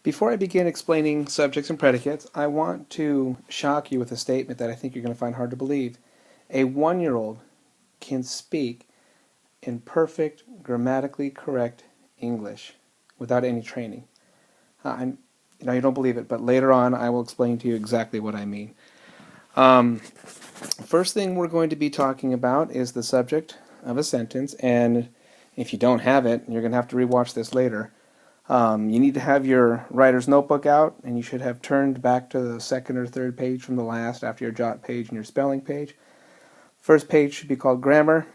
Before I begin explaining subjects and predicates, I want to shock you with a statement that I think you're going to find hard to believe. A 1-year-old can speak in perfect, grammatically correct English without any training. You don't believe it, but later on I will explain to you exactly what I mean. First thing we're going to be talking about is the subject of a sentence, and if you don't have it, you're going to have to rewatch this later. You need to have your writer's notebook out, and you should have turned back to the second or third page from the last after your jot page and your spelling page. First page should be called grammar,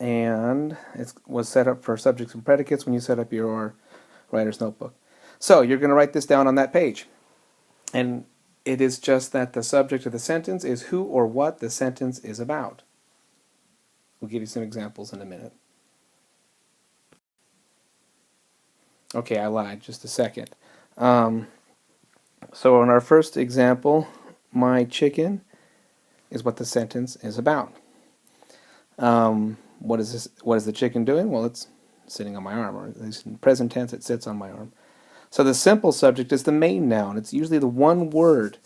and it was set up for subjects and predicates when you set up your writer's notebook. So you're going to write this down on that page, and it is just that the subject of the sentence is who or what the sentence is about. We'll give you some examples in a minute. Okay, I lied, just a second. So in our first example, my chicken is what the sentence is about. What is the chicken doing? Well, it's sitting on my arm, or at least in present tense it sits on my arm. So the simple subject is the main noun. It's usually the one word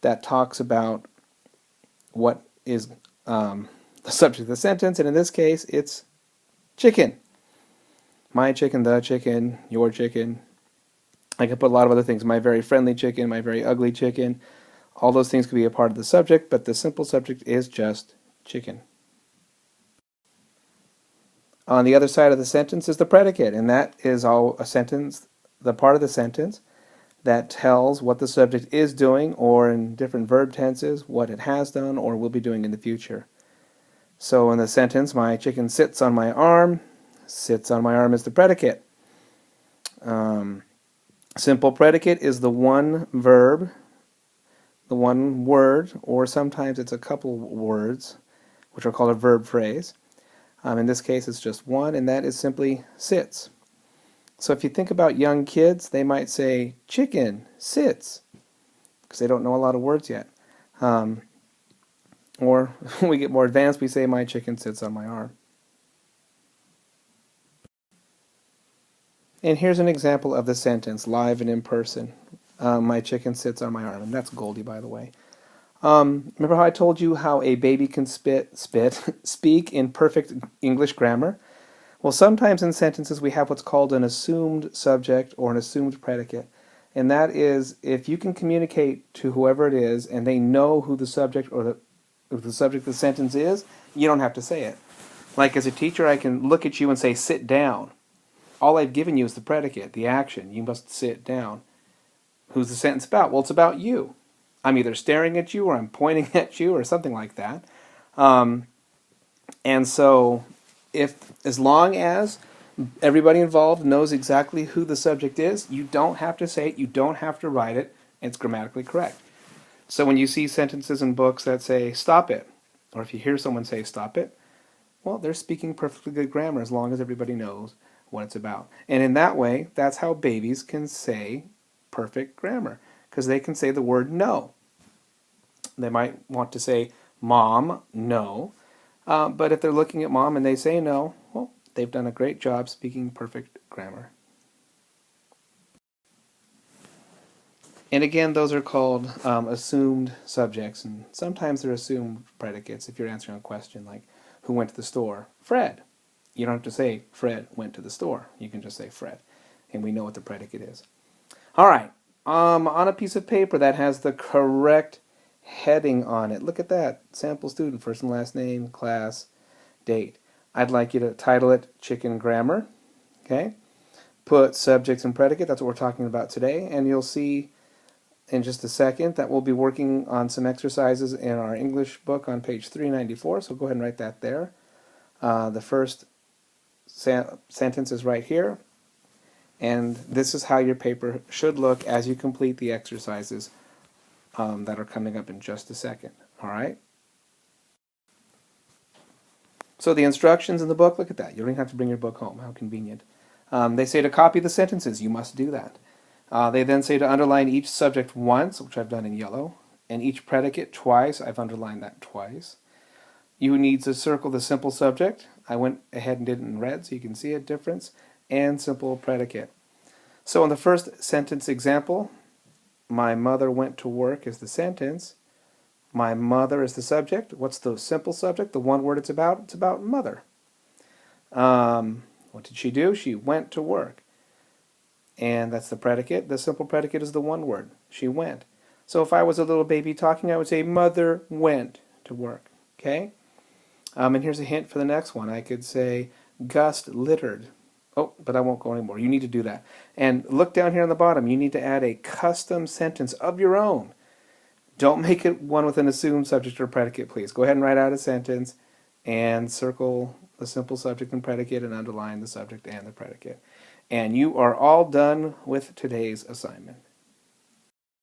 that talks about what is the subject of the sentence, and in this case it's chicken. My chicken, the chicken, your chicken. I could put a lot of other things. My very friendly chicken, my very ugly chicken. All those things could be a part of the subject, but the simple subject is just chicken. On the other side of the sentence is the predicate, and that is all a sentence, the part of the sentence that tells what the subject is doing, or in different verb tenses, what it has done or will be doing in the future. So in the sentence, my chicken sits on my arm. Sits on my arm is the predicate. Simple predicate is the one verb, the one word, or sometimes it's a couple words, which are called a verb phrase. In this case, it's just one, and that is simply sits. So if you think about young kids, they might say, chicken sits, because they don't know a lot of words yet. Or when we get more advanced, we say, my chicken sits on my arm. And here's an example of the sentence, live and in person. My chicken sits on my arm. And that's Goldie, by the way. Remember how I told you how a baby can speak in perfect English grammar? Well, sometimes in sentences we have what's called an assumed subject or an assumed predicate. And that is, if you can communicate to whoever it is and they know who the subject or the subject of the sentence is, you don't have to say it. Like as a teacher, I can look at you and say, sit down. All I've given you is the predicate, the action. You must sit down. Who's the sentence about? Well, it's about you. I'm either staring at you or I'm pointing at you or something like that. And so, as long as everybody involved knows exactly who the subject is, you don't have to say it, you don't have to write it, and it's grammatically correct. So when you see sentences in books that say, stop it, or if you hear someone say, stop it, well, they're speaking perfectly good grammar as long as everybody knows what it's about. And in that way, that's how babies can say perfect grammar, because they can say the word no. They might want to say, Mom, no. But if they're looking at Mom and they say no, well, they've done a great job speaking perfect grammar. And again, those are called assumed subjects, and sometimes they're assumed predicates if you're answering a question like, who went to the store? Fred. You don't have to say, Fred went to the store. You can just say Fred, and we know what the predicate is. All right, on a piece of paper that has the correct heading on it. Look at that, sample student, first and last name, class, date. I'd like you to title it Chicken Grammar, okay? Put subjects and predicate, that's what we're talking about today, and you'll see in just a second that we'll be working on some exercises in our English book on page 394, so go ahead and write that there. The first sentence is right here, and this is how your paper should look as you complete the exercises that are coming up in just a second. All right? So the instructions in the book, look at that. You don't even have to bring your book home. How convenient. They say to copy the sentences. You must do that. They then say to underline each subject once, which I've done in yellow, and each predicate twice. I've underlined that twice. You need to circle the simple subject. I went ahead and did it in red so you can see a difference, and simple predicate. So in the first sentence example, my mother went to work is the sentence. My mother is the subject. What's the simple subject? The one word it's about? It's about mother. What did she do? She went to work. And that's the predicate. The simple predicate is the one word. She went. So if I was a little baby talking, I would say, mother went to work. Okay? And here's a hint for the next one. I could say, Gus littered. Oh, but I won't go anymore. You need to do that. And look down here on the bottom. You need to add a custom sentence of your own. Don't make it one with an assumed subject or predicate, please. Go ahead and write out a sentence and circle the simple subject and predicate and underline the subject and the predicate. And you are all done with today's assignment.